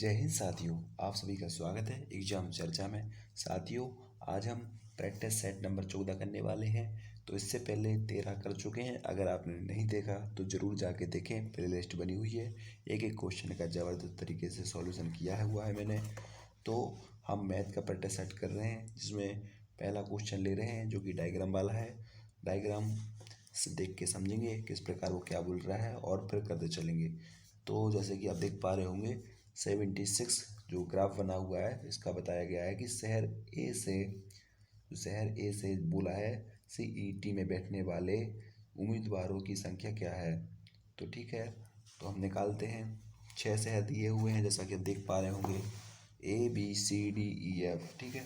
जय हिंद साथियों, आप सभी का स्वागत है एग्जाम चर्चा में। साथियों, आज हम प्रैक्टिस सेट नंबर 14 करने वाले हैं। तो इससे पहले 13 कर चुके हैं। अगर आपने नहीं देखा तो ज़रूर जाके देखें, प्लेलिस्ट बनी हुई है। एक एक क्वेश्चन का ज़बरदस्त तरीके से सॉल्यूशन किया हुआ है मैंने। तो हम मैथ का प्रैक्टिस सेट कर रहे हैं, जिसमें पहला क्वेश्चन ले रहे हैं जो कि डायग्राम वाला है। डायग्राम से देख के समझेंगे किस प्रकार वो क्या बोल रहा है और फिर करते चलेंगे। तो जैसे कि आप देख पा रहे होंगे 76 जो ग्राफ बना हुआ है, इसका बताया गया है कि शहर ए से बोला है CET में बैठने वाले उम्मीदवारों की संख्या क्या है। तो ठीक है, तो हम निकालते हैं। 6 शहर दिए हुए हैं जैसा कि आप देख पा रहे होंगे, ABCDEF, ठीक है।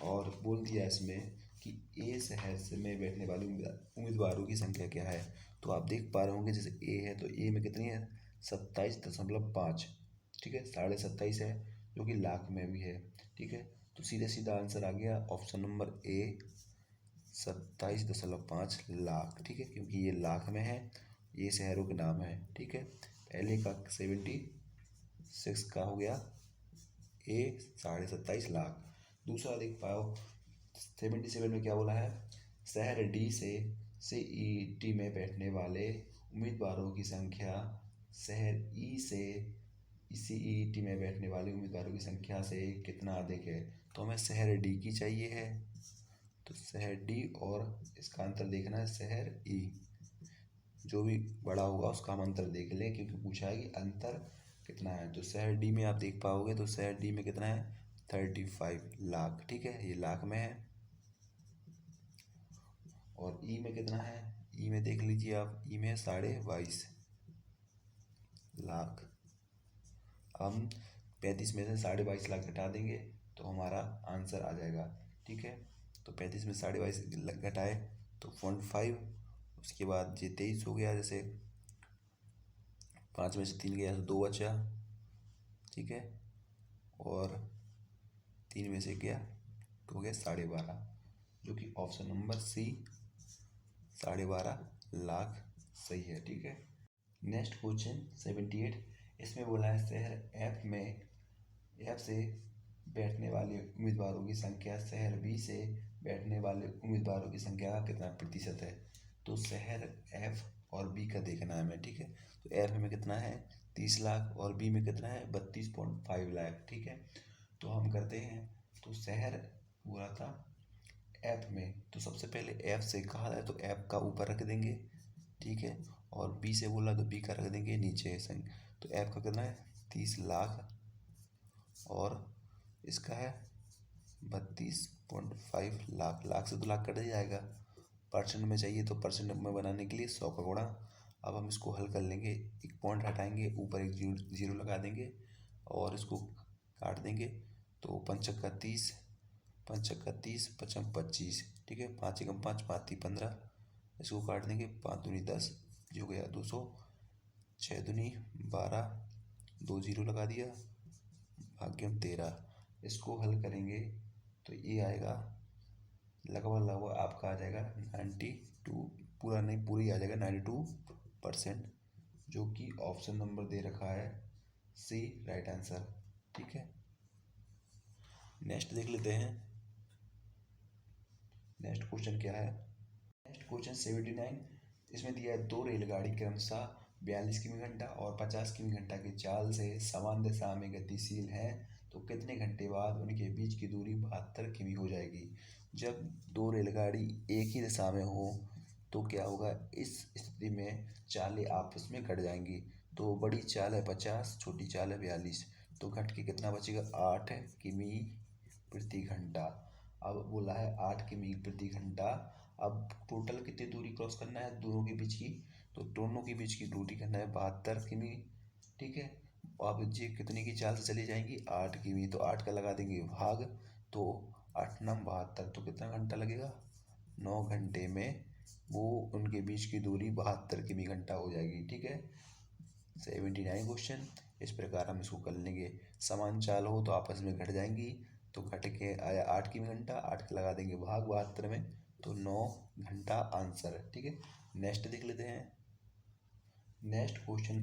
और बोल दिया इसमें कि ए शहर से में बैठने वाले उम्मीदवारों की संख्या क्या है। तो आप देख पा रहे होंगे जैसे ए है तो ए में कितनी है, 27.5, ठीक है। 27.5 है जो कि लाख में भी है, ठीक है। तो सीधा सीधा आंसर आ गया ऑप्शन नंबर ए, 27.5 लाख, ठीक है, क्योंकि ये लाख में है, ये शहरों के नाम है, ठीक है। पहले का 76 का हो गया ए 27.5 लाख। दूसरा देख पाओ 77 में क्या बोला है, शहर डी से CET में बैठने वाले उम्मीदवारों की संख्या शहर ई से CET में बैठने वाले उम्मीदवारों की संख्या से कितना अधिक है। तो हमें शहर डी की चाहिए है, तो शहर डी और इसका अंतर देखना है शहर ई। जो भी बड़ा होगा उसका हम अंतर देख लें, क्योंकि पूछा है कि अंतर कितना है। तो शहर डी में आप देख पाओगे तो शहर डी में कितना है, 35 लाख, ठीक है, ये लाख में है। और ई में कितना है, ई में देख लीजिए आप, ई में 22.5 लाख। हम 35 में से 22.5 लाख घटा देंगे तो हमारा आंसर आ जाएगा, ठीक है। तो 35 में 22.5 घटाए तो 0.5, उसके बाद ये 23 हो गया, जैसे 5 में से 3 गया तो 2 बचा, ठीक है। और 3 में से गया तो हो गया 12.5, जो कि ऑप्शन नंबर सी 12.5 लाख सही है, ठीक है। नेक्स्ट क्वेश्चन 78, इसमें बोला है शहर एफ से बैठने वाले उम्मीदवारों की संख्या शहर बी से बैठने वाले उम्मीदवारों की संख्या का कितना प्रतिशत है। तो शहर एफ और बी का देखना है हमें, ठीक है। तो एफ में कितना है 30 लाख और बी में कितना है 32.5 लाख, ठीक है। तो हम करते हैं, तो शहर हुआ था एफ में, तो सबसे पहले एफ से कहा है तो एफ का ऊपर रख देंगे, ठीक है। और बी से बोला तो बी का रख देंगे नीचे संग। तो एफ का कितना है 30 लाख और इसका है 32.5 लाख। लाख से तो लाख कट ही जाएगा, परसेंट में चाहिए तो परसेंट में बनाने के लिए 100 का गुणा। अब हम इसको हल कर लेंगे, एक पॉइंट हटाएंगे, ऊपर एक जीरो लगा देंगे और इसको काट देंगे। तो 5 का 30, 5 का 30, 5 25, ठीक है। 5 एकम 5, 5 3 15, इसको काट देंगे, 5 दूनी 10, जो गया 200, 6 दूनी 12, 2 जीरो लगा दिया, भाग्यम 13। इसको हल करेंगे तो ये आएगा लगभग लगभग आपका आ जाएगा 92, पूरा नहीं पूरी आ जाएगा 92%, जो कि ऑप्शन नंबर दे रखा है सी राइट आंसर, ठीक है। नेक्स्ट देख लेते हैं, नेक्स्ट क्वेश्चन क्या है। नेक्स्ट क्वेश्चन 79, इसमें दिया है 2 रेलगाड़ी क्रमशः 42 किमी घंटा और 50 किमी घंटा की चाल से समान दिशा में गतिशील हैं, तो कितने घंटे बाद उनके बीच की दूरी 72 किमी हो जाएगी। जब 2 रेलगाड़ी एक ही दिशा में हो तो क्या होगा, इस स्थिति में चालें आपस में कट जाएंगी। तो बड़ी चाल है 50, छोटी चाल है 42, तो घट के कितना बचेगा 8 किमी प्रति घंटा। अब बोला है 8 किमी प्रति घंटा। अब टोटल कितनी दूरी क्रॉस करना है दोनों के बीच की, तो दोनों के बीच की दूरी करना है 72 किमी, ठीक है। अब ये कितने की चाल से चली जाएंगी 8 किमी, तो 8 का लगा देंगे भाग, तो 8 नम 72, तो कितना घंटा लगेगा 9 घंटे में वो उनके बीच की दूरी 72 किमी घंटा हो जाएगी, ठीक है। 79 क्वेश्चन इस प्रकार हम इसको कर लेंगे। समान चाल हो तो आपस में घट जाएंगी, तो घट के आया 8 किमी घंटा, 8 का लगा देंगे भाग 72 में, तो 9 घंटा आंसर है, ठीक है। नेक्स्ट देख लेते हैं, नेक्स्ट क्वेश्चन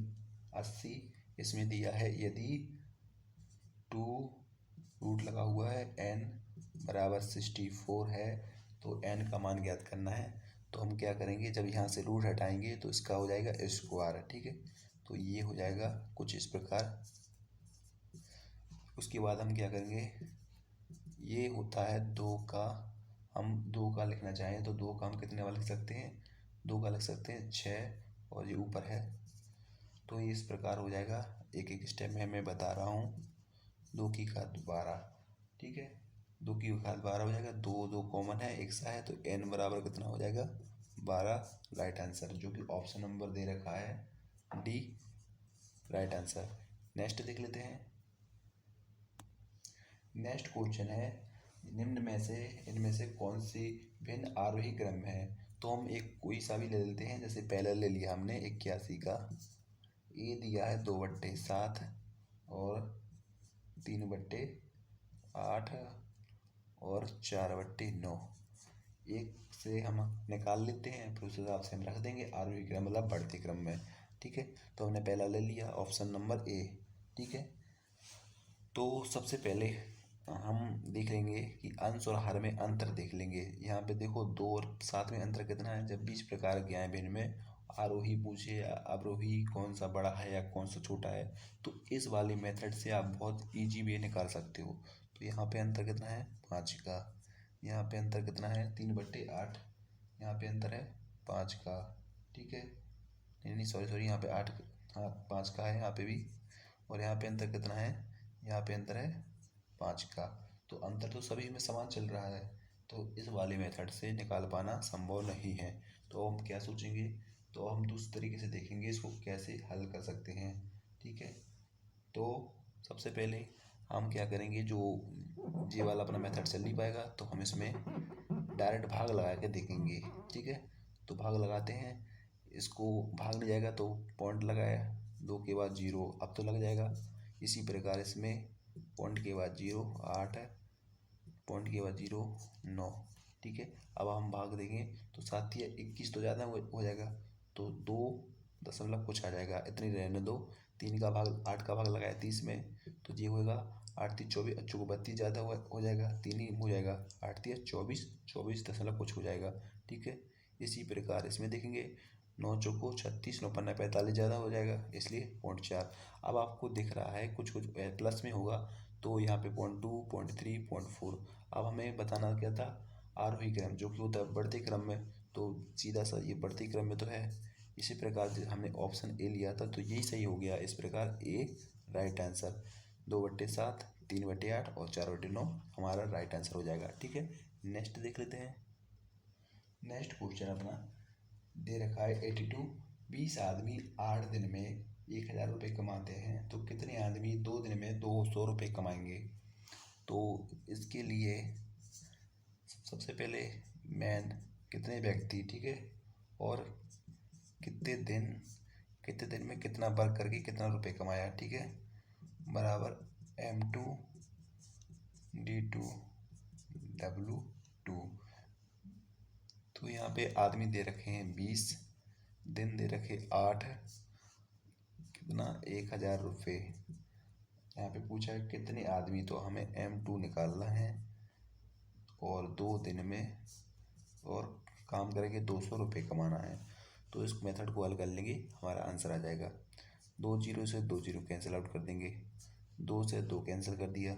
80, इसमें दिया है यदि टू रूट लगा हुआ है, n बराबर 64 है, तो n का मान ज्ञात करना है। तो हम क्या करेंगे, जब यहाँ से रूट हटाएंगे तो इसका हो जाएगा स्क्वायर, ठीक है। तो ये हो जाएगा कुछ इस प्रकार। उसके बाद हम क्या करेंगे, ये होता है 2 का, हम 2 का लिखना चाहें तो 2 का हम कितने वाला लिख सकते हैं, 2 का लिख सकते हैं 6, और ये ऊपर है। तो ये इस प्रकार हो जाएगा, एक एक स्टेप में मैं बता रहा हूँ। 2 की घात 12, ठीक है, 2 की घात 12 हो जाएगा, 2 2 कॉमन है, एक सा है, तो n बराबर कितना हो जाएगा 12, राइट आंसर, जो कि ऑप्शन नंबर दे रखा है डी, राइट आंसर। नेक्स्ट देख लेते हैं। नेक्स्ट क्वेश्चन है, निम्न में से इनमें से कौन सी भिन्न आरोही क्रम है। तो हम एक कोई सा भी ले लेते हैं, जैसे पहले ले लिया हमने 81 का, ए दिया है 2/7 और 3/8 और 4/9। एक से हम निकाल लेते हैं, फिर उस हिसाब से हम रख देंगे आरोही क्रम मतलब बढ़ते क्रम में, ठीक है। तो हमने पहला ले लिया ऑप्शन नंबर ए, ठीक है। तो सबसे पहले हम देख लेंगे कि अंश और हर में अंतर देख लेंगे। यहाँ पे देखो 2 और 7 में अंतर कितना है, जब 20 प्रकार के आए भिन्न में आरोही पूछे या अवरोही कौन सा बड़ा है या कौन सा छोटा है, तो इस वाले मेथड से आप बहुत इजी वे निकाल सकते हो। तो यहाँ पे अंतर कितना है 5 का, यहाँ पे अंतर कितना है 3/8, यहाँ पे अंतर है 5 का, ठीक है। नहीं नहीं सॉरी, यहाँ पे 8, हाँ 5 का है यहाँ पे भी, और यहाँ पे अंतर कितना है, यहाँ पे अंतर है 5 का। तो अंतर तो सभी में समान चल रहा है, तो इस वाले मेथड से निकाल पाना संभव नहीं है। तो हम क्या सोचेंगे, तो हम दूसरे तरीके से देखेंगे इसको कैसे हल कर सकते हैं, ठीक है। तो सबसे पहले हम क्या करेंगे, जो ये वाला अपना मेथड चल नहीं पाएगा तो हम इसमें डायरेक्ट भाग लगा के देखेंगे, ठीक है। तो भाग लगाते हैं, इसको भाग नहीं जाएगा तो पॉइंट लगाया, 2 के बाद 0, अब तो लग जाएगा। इसी प्रकार इसमें पॉइंट के बाद 0 8, पॉइंट के बाद 0 9, ठीक है। अब हम भाग देंगे तो 7 या 21 तो ज़्यादा हो जाएगा, तो 2 दशमलव कुछ आ जाएगा, इतनी रहने दो। 3 का भाग 8 का भाग लगाया 30 में, तो ये होगा 8 3 24, अच्छों को 32 ज़्यादा हो जाएगा, 3 ही हो जाएगा, 8 3 24, 24 दशमलव कुछ हो जाएगा, ठीक है। इसी प्रकार इसमें देखेंगे 9 चौको 36, 9 पन्ना 45 ज़्यादा हो जाएगा, इसलिए 0.4। अब आपको दिख रहा है कुछ कुछ प्लस में होगा, तो यहाँ पे 0.2 0.3 0.4। अब हमें बताना क्या था, आरोही क्रम जो कि होता है बढ़ते क्रम में, तो सीधा सा ये बढ़ते क्रम में तो है। इसी प्रकार से हमने ऑप्शन ए लिया था तो यही सही हो गया, इस प्रकार ए राइट आंसर, 2/7 3/8 और 4/9 हमारा राइट आंसर हो जाएगा, ठीक है। नेक्स्ट देख लेते हैं। नेक्स्ट क्वेश्चन अपना दे रखा है 82, 20 आदमी 8 दिन में 1000 रुपये कमाते हैं, तो कितने आदमी 2 दिन में 200 रुपये कमाएंगे। तो इसके लिए सबसे पहले मैन कितने व्यक्ति, ठीक है, और कितने दिन में कितना वर्क करके कितना रुपये कमाया, ठीक है, बराबर M2D2W2। तो यहाँ पे आदमी दे रखे हैं 20, दिन दे रखे 8, कितना 1000 रुपये। यहाँ पे पूछा है कितने आदमी, तो हमें M2 निकालना है, और 2 दिन में और काम करेंगे 200 रुपये कमाना है। तो इस मेथड को हल कर लेंगे, हमारा आंसर आ जाएगा। 2 जीरो से 2 जीरो कैंसिल आउट कर देंगे, 2 से 2 कैंसिल कर दिया,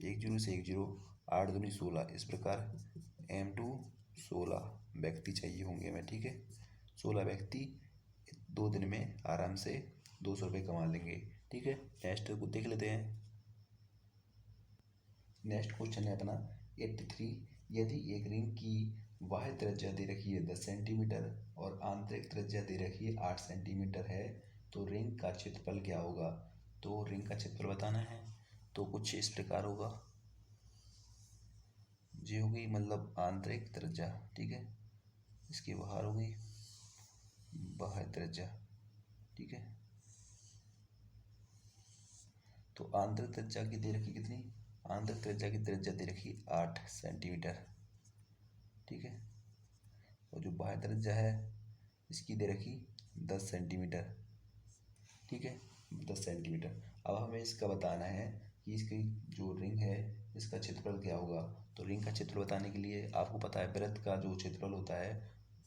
1 जीरो से 1 जीरो, 8 दूनी 16। इस प्रकार M2 16 व्यक्ति चाहिए होंगे हमें, ठीक है। 16 व्यक्ति 2 दिन में आराम से 200 रुपये कमा लेंगे, ठीक है। नेक्स्ट को देख लेते हैं। नेक्स्ट क्वेश्चन है अपना 83, यदि एक रिंग की बाह्य त्रिज्या दे रखी है 10 सेंटीमीटर और आंतरिक त्रिज्या दे रखी है 8 सेंटीमीटर है, तो रिंग का क्षेत्रफल क्या होगा। तो रिंग का क्षेत्रफल बताना है, तो कुछ इस प्रकार होगा, ये होगी मतलब आंतरिक त्रिज्या, ठीक है, इसकी बाहर हो गई बाह्य त्रिज्या, ठीक है। तो आंतरिक त्रिज्या की दे रखी कितनी, आंतरिक त्रिज्या की त्रिज्या दे रखी 8 सेंटीमीटर, ठीक है। और जो बाह्य त्रिज्या है इसकी दे रखी 10 सेंटीमीटर, ठीक है, 10 सेंटीमीटर। अब हमें इसका बताना है कि इसकी जो रिंग है इसका क्षेत्रफल क्या होगा। तो रिंग का क्षेत्रफल बताने के लिए आपको पता है वृत्त का जो क्षेत्रफल होता है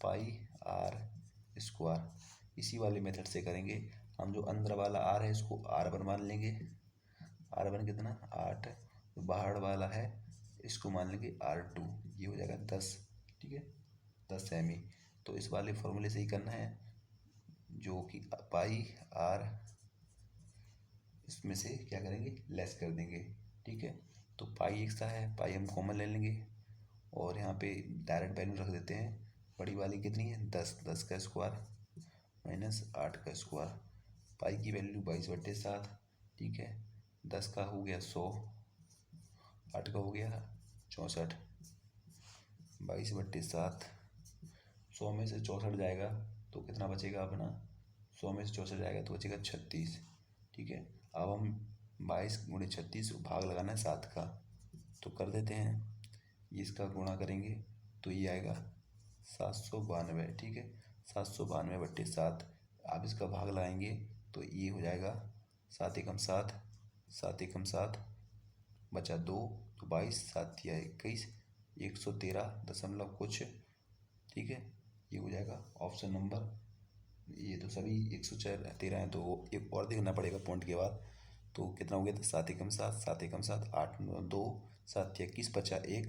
पाई आर स्क्वायर। इसी वाले मेथड से करेंगे हम। जो अंदर वाला आर है इसको R1 मान लेंगे। R1 कितना 8। जो बाहर वाला है इसको मान लेंगे R2। ये हो जाएगा 10। ठीक है 10 सेमी। तो इस वाले फॉर्मूले से ही करना है जो कि पाई आर इसमें से क्या करेंगे लेस कर देंगे। ठीक है तो पाई एक्स्ट्रा है, पाई हम कॉमन ले लेंगे और यहाँ पे डायरेक्ट वैल्यू रख देते हैं। बड़ी वाली कितनी है 10। 10 का स्क्वायर माइनस 8 का स्क्वायर। पाई की वैल्यू 22/7। ठीक है 10 का हो गया 100, 8 का हो गया 64। 22/7 100 में से 64 जाएगा तो कितना बचेगा अपना। 100 में से 64 जाएगा तो बचेगा 36। ठीक है अब हम 22 × 36 भाग लगाना है 7 का। तो कर देते हैं। ये इसका गुणा करेंगे तो ये आएगा 792। ठीक है 792/7। आप इसका भाग लगाएंगे तो ये हो जाएगा 7 एकम 7, 7 एकम 7 बचा 2 तो 22, 7 या 21, 113 दशमलव कुछ। ठीक है ये हो जाएगा ऑप्शन नंबर। ये तो सभी 113 हैं तो एक और देखना पड़ेगा पॉइंट के बाद। तो कितना हो गया था 7 एकम 7, 7 एकम 7, 8 2, 7 या 21 बचा 1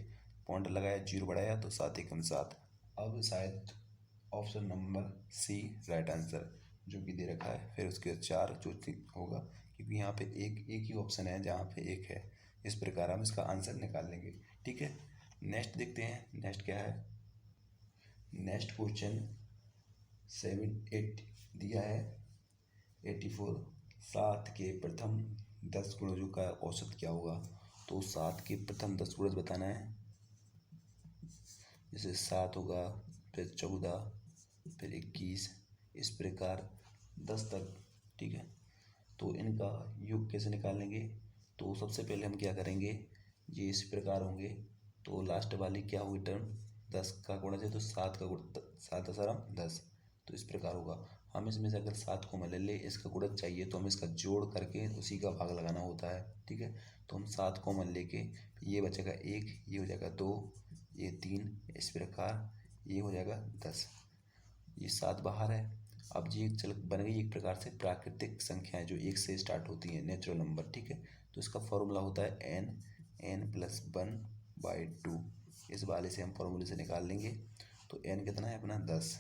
पॉइंट लगाया 0 बढ़ाया तो 7 एकम 7। अब शायद option number C right answer जो कि दे रखा है। फिर उसके 4 जो होगा क्योंकि यहाँ पे एक ही ऑप्शन है जहाँ पे एक है। इस प्रकार हम इसका आंसर निकाल लेंगे। ठीक है नेक्स्ट देखते हैं। नेक्स्ट क्या है। नेक्स्ट क्वेश्चन 7 दिया है 84। 7 के प्रथम 10 गुणजों का औसत क्या होगा। तो 7 के प्रथम 10 गुणज बताना है। जैसे 7 होगा फिर 14 फिर 21 इस प्रकार 10 तक। ठीक है तो इनका योग कैसे निकालेंगे। तो सबसे पहले हम क्या करेंगे ये इस प्रकार होंगे। तो लास्ट वाली क्या हुई टर्म 10 का गुणज है तो 7 का गुण 7 दशमलव 10 तो इस प्रकार होगा। हम इसमें से अगर 7 को ले ले इसका गुणज चाहिए तो हम इसका जोड़ करके उसी का भाग लगाना होता है। ठीक है तो हम 7 कॉमन लेके ये बचेगा 1, ये हो जाएगा 2, ये 3 इस प्रकार ये हो जाएगा 10। ये 7 बाहर है। अब ये चल बन गई एक प्रकार से प्राकृतिक संख्याएं जो 1 से स्टार्ट होती हैं नेचुरल नंबर। ठीक है तो इसका फॉर्मूला होता है n+1/2। इस वाले से हम फॉर्मूले से निकाल लेंगे। तो n कितना है अपना 10।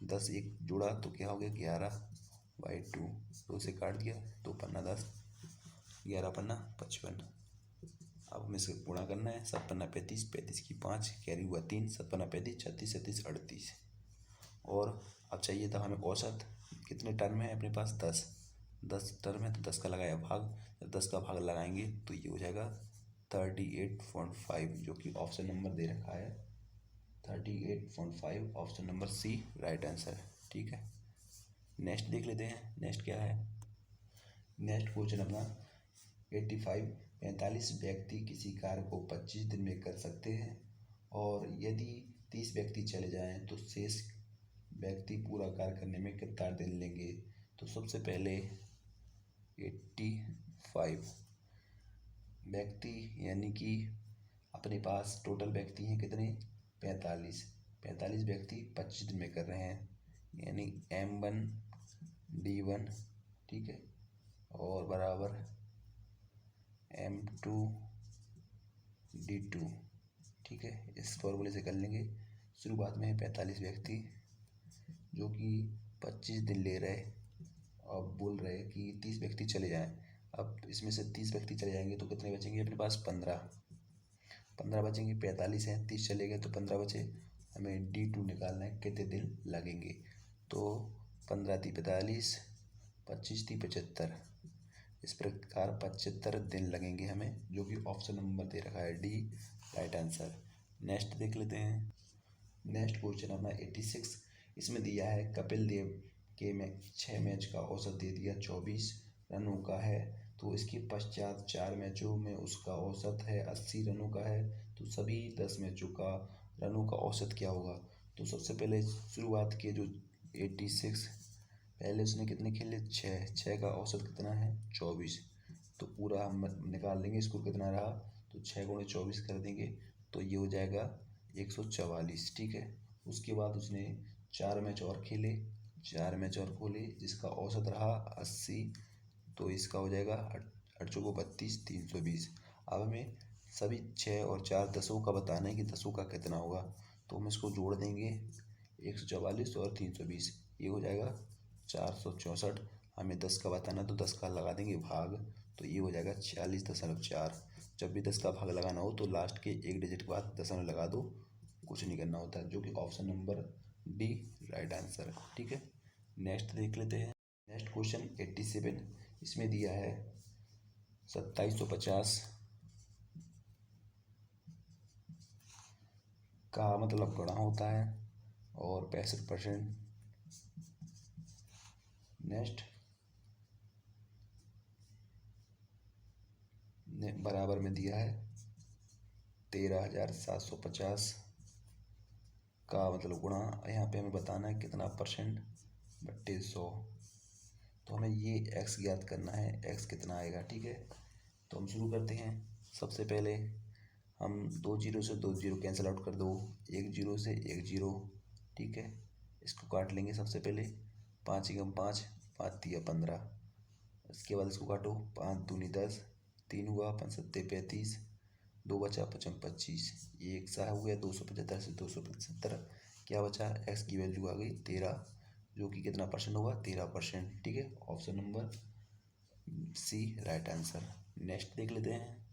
10 एक जोड़ा तो क्या हो गया 11/2। 2 से काट दिया 2 पन्ना 10, 11 पन्ना 55। अब हमें इसे गुणा करना है। 7 पन्ना 35, 35 की 5 कैरी हुआ 3, 7 पन्ना 35, 36, 37, 38। और अब चाहिए था हमें औसत। कितने टर्म है अपने पास 10 टर्म है तो 10 का लगाया भाग। जब 10 का भाग लगाएंगे तो ये हो जाएगा 38.5 जो कि ऑप्शन नंबर दे रखा है 38.5। Option number C right answer है। ठीक है नेक्स्ट देख लेते हैं। नेक्स्ट क्या है। नेक्स्ट क्वेश्चन अपना 85। 45 व्यक्ति किसी कार्य को 25 दिन में कर सकते हैं और यदि 30 व्यक्ति चले जाएं तो शेष व्यक्ति पूरा कार्य करने में कितना दिन लेंगे। तो सबसे पहले 85 व्यक्ति यानी कि अपने पास टोटल व्यक्ति हैं कितने 45 व्यक्ति 25 दिन में कर रहे हैं यानी M1D1। ठीक है और बराबर M2D2। ठीक है इस फॉर्मूले से कर लेंगे। शुरुआत में है 45 व्यक्ति जो कि 25 दिन ले रहे। अब बोल रहे कि 30 व्यक्ति चले जाएं। अब इसमें से 30 व्यक्ति चले जाएंगे तो कितने बचेंगे अपने पास 15 बचेंगे। 45 हैं 30 चले गए तो 15 बचे। हमें D2 निकालना है कितने दिन लगेंगे। तो 15 × 45, 25 × 75 इस प्रकार 75 दिन लगेंगे हमें जो कि ऑप्शन नंबर दे रखा है डी राइट आंसर। नेक्स्ट देख लेते हैं। नेक्स्ट क्वेश्चन अपना 86। इसमें दिया है कपिल देव के 6 मैच का औसत दे दिया 24 रनों का है। तो इसके पश्चात 4 मैचों में उसका औसत है 80 रनों का है। तो सभी 10 मैचों का रनों का औसत क्या होगा। तो सबसे पहले शुरुआत के जो 86 पहले उसने कितने खेले 6 का औसत कितना है 24। तो पूरा हम निकाल लेंगे इसको कितना रहा। तो 6 × 24 कर देंगे तो ये हो जाएगा 144। ठीक है। उसके बाद उसने 4 मैच और खेले, 4 मैच और खोले जिसका औसत रहा 80। तो इसका हो जाएगा 8×32 320। अब हमें सभी 6 और 4 दसों का बताना है कि दसों का कितना होगा। तो हम इसको जोड़ देंगे 144 और 320, ये हो जाएगा 464। हमें 10 का बताना तो 10 का लगा देंगे भाग, तो ये हो जाएगा 46.4। जब भी 10 का भाग लगाना हो तो लास्ट के एक डिजिट के बाद दशमलव लगा दो, कुछ नहीं करना होता है, जो कि option number D right answer है। ठीक है। नेक्स्ट देख लेते हैं। नेक्स्ट क्वेश्चन 87, इसमें दिया है 2750 का मतलब गुणा होता है और 65%। नेक्स्ट बराबर में दिया है 13,750 का मतलब गुणा, यहाँ पे हमें बताना है कितना परसेंट बट्टे 100। तो हमें ये x ज्ञात करना है, x कितना आएगा। ठीक है। तो हम शुरू करते हैं। सबसे पहले हम 2 जीरो से 2 जीरो कैंसिल आउट कर दो, 1 जीरो से 1 जीरो। ठीक है। इसको काट लेंगे सबसे पहले, 5 × 5 5 × 15। इसके बाद इसको काटो, 5 दूनी 10, 3 हुआ 5 सत्ते 35, 2 बचा 55 25, ये एक सा हो गया 275 से 275। क्या बचा, x की वैल्यू आ गई 13, जो कि कितना परसेंट होगा 13%। ठीक है। Option number C right answer. Next देख लेते हैं।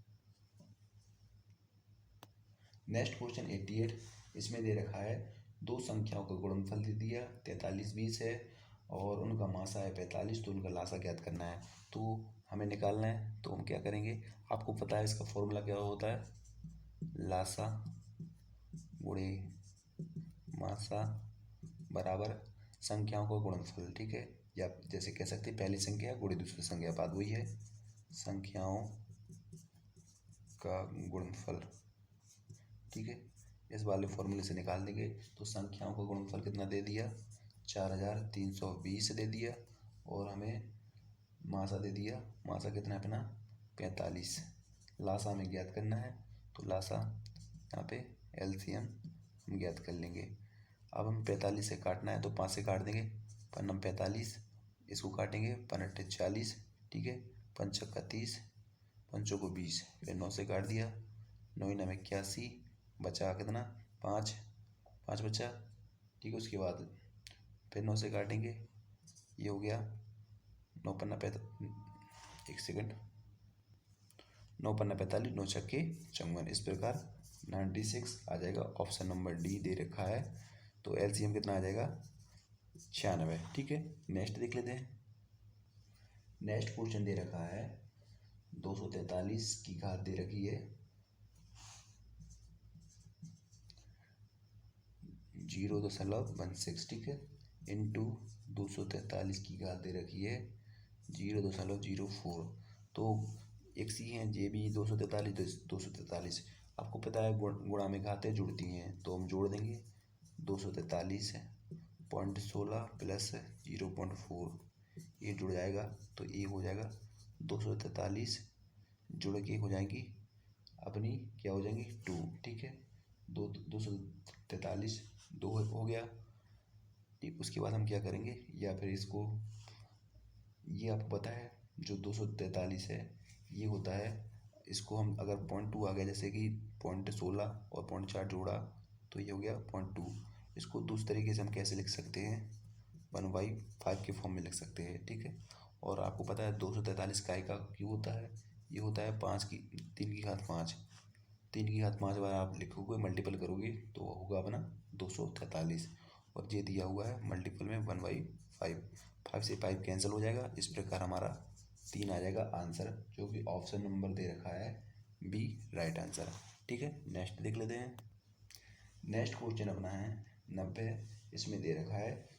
नेक्स्ट क्वेश्चन 88, इसमें दे रखा है दो संख्याओं का गुणनफल दे दिया 43 20 है और उनका मासा है 45, तो उनका लासा ज्ञात करना है। तो हमें निकालना है, तो हम क्या करेंगे, आपको पता है इसका फॉर्मूला क्या होता है, लासा गुणे मासा बराबर संख्याओं का गुणनफल। ठीक है। या जैसे कह सकते हैं पहली संख्या गुणे दूसरी संख्या, बात वही है, संख्याओं का गुणनफल। ठीक है। इस वाले फॉर्मूले से निकाल देंगे। तो संख्याओं का गुणनफल कितना दे दिया, 4320 दे दिया, और हमें मासा दे दिया, मासा कितना है अपना 45। लासा हमें ज्ञात करना है, तो लासा यहाँ पे एलसीएम हम ज्ञात कर लेंगे। अब हम 45 से काटना है तो 5 से काट देंगे, 5 45, इसको काटेंगे 5 40। ठीक है। 5 30, 5 को 20, फिर 9 से काट दिया, 9 9 81, बचा कितना 5, 5 बचा। ठीक है। उसके बाद फिर 9 से काटेंगे, ये हो गया 9 पन्ना 1 सेकंड, 9 पन्ना 45, 9 छक्के 54। इस प्रकार 96 आ जाएगा। ऑप्शन नंबर डी दे रखा है। तो एलसीएम कितना आ जाएगा 96। ठीक है। नेक्स्ट देख लेते हैं। नेक्स्ट क्वेश्चन दे रखा है 243 की घात दे रखी है 0.16। ठीक है। इंटू 243 की घात दे रखी है 0.04। तो एक सी है जे बी 243 243। आपको पता है गुणा में घातें जुड़ती हैं, तो हम जोड़ देंगे 243 .16 प्लस 0.4, ये जुड़ जाएगा तो ये हो जाएगा 243 जुड़ के हो जाएगी अपनी क्या हो जाएंगी 2। ठीक है। 243 2 हो गया। ठीक। उसके बाद हम क्या करेंगे, या फिर इसको, ये आपको पता है जो 243 है ये होता है, इसको हम अगर 0.2 आ गया, जैसे कि 0.16 और 0.4 जोड़ा तो ये हो गया 0.2। इसको दूसरे तरीके से हम कैसे लिख सकते हैं, 1/5 के फॉर्म में लिख सकते हैं। ठीक है। और आपको पता है 243 काय का क्यों होता है, ये होता है 3 की घात 5। 3 की घात 5 बार आप लिखोगे मल्टीपल करोगे तो होगा अपना 243, और ये दिया हुआ है मल्टीपल में 1/5। 5 से 5 कैंसिल हो जाएगा। इस प्रकार हमारा 3 आ जाएगा आंसर, जो कि ऑप्शन नंबर दे रखा है बी राइट आंसर। ठीक है। नेक्स्ट देख लेते हैं। नेक्स्ट क्वेश्चन अपना है 90, इसमें दे रखा है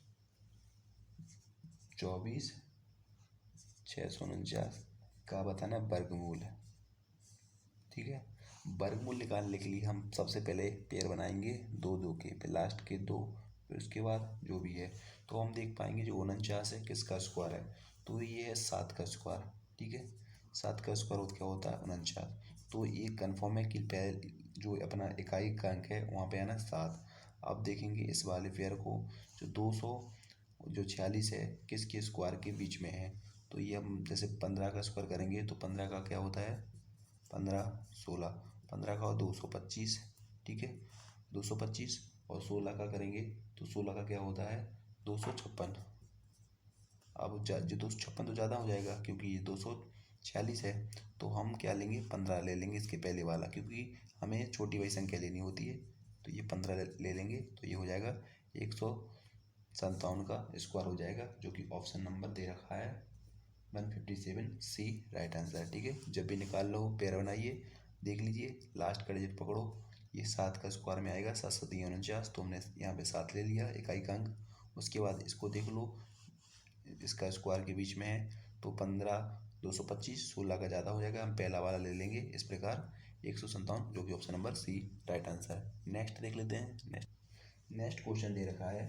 24,649 का बताना वर्गमूल है। ठीक है। वर्गमूल निकालने के लिए हम सबसे पहले पेयर बनाएंगे 2 2 के, फिर लास्ट के 2, फिर उसके बाद जो भी है। तो हम देख पाएंगे जो 49 है किसका स्क्वायर है, तो ये है 7 का स्क्वायर। ठीक है। 7 का स्क्वायर रूट क्या होता है 49। तो ये कन्फर्म है कि पहले जो अपना इकाई का अंक है वहाँ पे आना 7। अब देखेंगे इस वाले पेयर को, जो 200 जो 46 है किसके स्क्वायर के बीच में है। तो ये हम जैसे 15 का स्क्वायर करेंगे तो 15 का क्या होता है 15 16, 15 का 225, ठीक है 225, और 16 का करेंगे तो 16 का क्या होता है 256। अब जो 256 तो ज़्यादा हो जाएगा क्योंकि ये 246 है, तो हम क्या लेंगे 15 ले लेंगे इसके पहले वाला, क्योंकि हमें छोटी बड़ी संख्या लेनी होती है। तो ये 15 ले लेंगे तो ये हो जाएगा 157 का स्क्वायर हो जाएगा, जो कि ऑप्शन नंबर दे रखा है 157 सी राइट आंसर। ठीक है, जब भी निकाल लो पेयर बनाइए, देख लीजिए लास्ट का डिजिट पकड़ो, ये 7 का स्क्वायर में आएगा 7 7 49, तो हमने यहाँ पे 7 ले लिया इकाई का अंक। उसके बाद इसको देख लो, इसका स्क्वायर के बीच में है तो 15 225, 16 का ज़्यादा हो जाएगा, हम पहला वाला ले लेंगे इस प्रकार 157, जो कि option number C right answer है। नेक्स्ट देख लेते हैं। नेक्स्ट क्वेश्चन दे रखा है,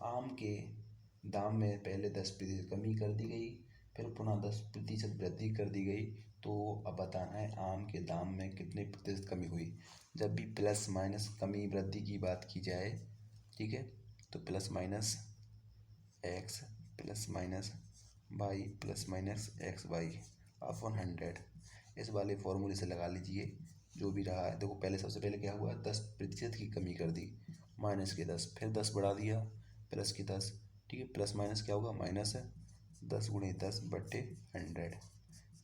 आम के दाम में पहले 10% कमी कर दी गई, फिर पुनः 10% वृद्धि कर दी गई, तो अब बताना है आम के दाम में कितने प्रतिशत कमी हुई। जब भी प्लस माइनस कमी वृद्धि की बात की जाए, ठीक है, तो plus minus X plus minus Y plus minus X Y upon 100, इस वाले फॉर्मूले से लगा लीजिए जो भी रहा है। देखो पहले सबसे पहले क्या हुआ 10% की कमी कर दी, माइनस के 10, फिर 10 बढ़ा दिया प्लस के 10, ठीक है, प्लस माइनस क्या होगा माइनस है 10 गुणे 10 बट्टे 100,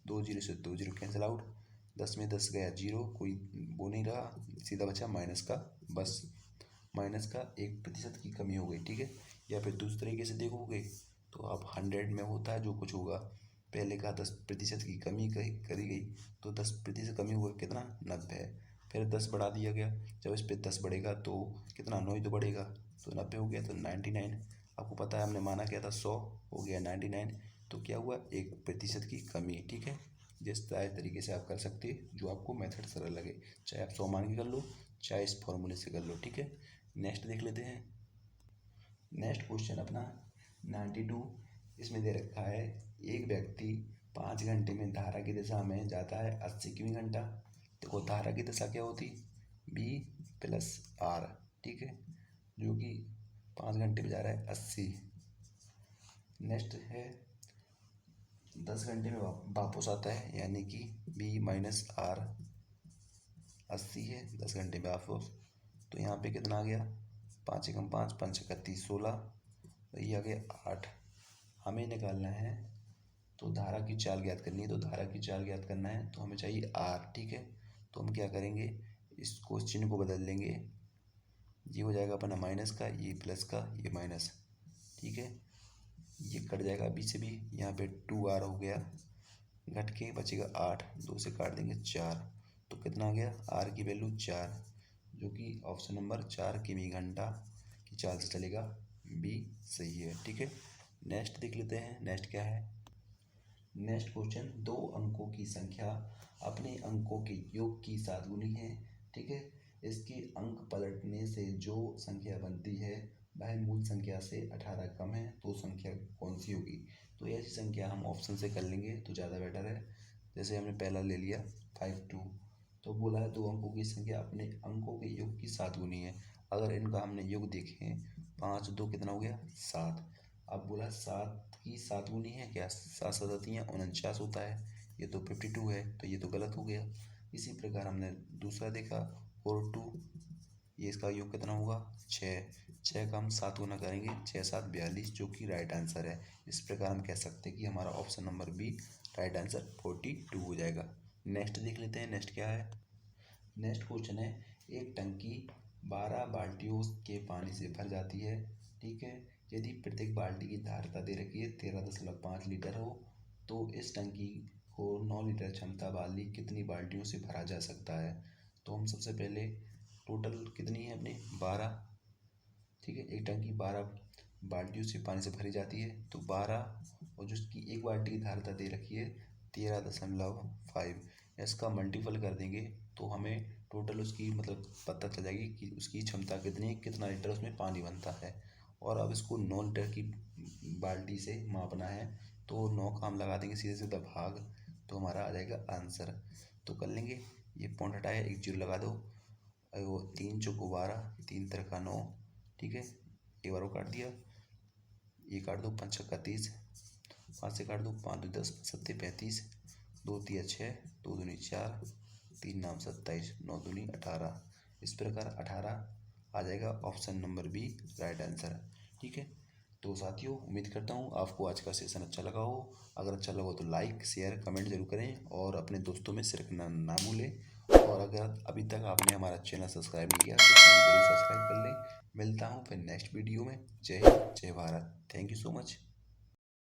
2 जीरो से 2 जीरो कैंसिल आउट, 10 में 10 गया जीरो, कोई वो नहीं रहा, सीधा बचा माइनस का, बस माइनस का 1% की कमी हो गई। ठीक है, या फिर दूसरे तरीके से देखोगे तो अब 100 में होता है जो कुछ होगा, पहले का 10% की कमी करी गई, तो 10% कमी हुआ कितना 90 है, फिर 10 बढ़ा दिया गया, जब इस पर 10 बढ़ेगा तो कितना 9 ही तो बढ़ेगा, तो 90 हो गया तो 99। आपको पता है हमने माना क्या था 100, हो गया 99, तो क्या हुआ 1% की कमी। ठीक है, जिस तरीके से आप कर सकते हैं जो आपको मेथड सरल लगे, चाहे आप 100 मान के कर लो चाहे इस फॉर्मूले से कर लो। ठीक है, नेक्स्ट देख लेते हैं। नेक्स्ट क्वेश्चन अपना 92, इसमें दे रखा है एक व्यक्ति 5 घंटे में धारा की दिशा में जाता है 80 किमी घंटा। देखो धारा की दिशा क्या होती बी प्लस आर, ठीक है, जो कि 5 घंटे में जा रहा है 80। नेक्स्ट है 10 घंटे में वापस आता है, यानी कि बी माइनस आर 80 है 10 घंटे में वापस, तो यहाँ पे कितना आ गया 5 एकम 5 5 31 16, तो ये आ गया 8। हमें निकालना है तो धारा की चाल ज्ञात करनी है, तो धारा की चाल ज्ञात करना है तो हमें चाहिए आर। ठीक है, तो हम क्या करेंगे इसको चिन्ह को बदल लेंगे, ये हो जाएगा अपना माइनस का, ये प्लस का, ये माइनस, ठीक है, ये कट जाएगा बी से भी, यहाँ पे 2r हो गया, घट के बचेगा 8, 2 से काट देंगे 4, तो कितना आ गया आर की वैल्यू 4, जो कि ऑप्शन नंबर 4 किमी घंटा की चाल से चलेगा, बी सही है। ठीक है, नेक्स्ट देख लेते हैं। नेक्स्ट क्या है, नेक्स्ट क्वेश्चन, 2 अंकों की संख्या अपने अंकों के योग की 7 गुनी है। ठीक है, इसके अंक पलटने से जो संख्या बनती है वह मूल संख्या से 18 कम है, तो संख्या कौन सी होगी। तो ऐसी संख्या हम ऑप्शन से कर लेंगे तो ज़्यादा बेटर है। जैसे हमने पहला ले लिया 52, तो बोला है 2 अंकों की संख्या अपने अंकों के योग की 7 गुनी है। अगर इनका हमने योग देखें 5 2 कितना हो गया 7, अब बोला 7 की 7 गुनी है क्या, 7 7 49 होता है, ये तो 52 है, तो ये तो गलत हो गया। इसी प्रकार हमने दूसरा देखा 42, ये इसका योग कितना होगा 6, 6 का हम 7 गुना करेंगे 6 7 42, जो कि राइट आंसर है। इस प्रकार हम कह सकते हैं कि हमारा option number B right answer 42 हो जाएगा। नेक्स्ट देख लेते हैं। नेक्स्ट क्या है, नेक्स्ट क्वेश्चन है, एक टंकी 12 बाल्टियों के पानी से भर जाती है। ठीक है, यदि प्रत्येक बाल्टी की धारिता दे रखी है 13.5 लीटर हो, तो इस टंकी को 9 लीटर क्षमता वाली कितनी बाल्टियों से भरा जा सकता है। तो हम सबसे पहले टोटल कितनी है अपनी 12, ठीक है, एक टंकी 12 बाल्टियों से पानी से भरी जाती है, तो 12 और जो उसकी एक बाल्टी की धारिता दे रखी है 13.5, इसका मल्टीपल कर देंगे तो हमें टोटल उसकी मतलब पता चल जाएगी कि उसकी क्षमता कितनी है, कितना लीटर उसमें पानी बनता है। और अब इसको 9 लीटर की बाल्टी से मापना है, तो 9 का हम लगा देंगे सीधे सीधा भाग, तो हमारा आ जाएगा आंसर। तो कर लेंगे, ये पॉइंट हटाया, एक जीरो लगा दो। और वो 3 चौको 12, 3 तिरका 9, ठीक है। एक बार वो काट दिया, ये काट दो, 5 छक्का 30, 5 से काट दो, 5 दो 10, 7 35, 2 तिया 6, 2 दूनी 4, 3 नाम 27, 9 दूनी 18। इस प्रकार 18 आ जाएगा option number B right answer, ठीक है। तो साथियों, उम्मीद करता हूँ आपको आज का सेशन अच्छा लगा हो। अगर अच्छा लगा हो तो लाइक शेयर कमेंट जरूर करें और अपने दोस्तों में शेयर करना ना भूलें। और अगर अभी तक आपने हमारा चैनल सब्सक्राइब नहीं किया तो चैनल जरूर सब्सक्राइब कर लें। मिलता हूँ फिर नेक्स्ट वीडियो में। जय हिंद, जय Bharat. Thank you so much.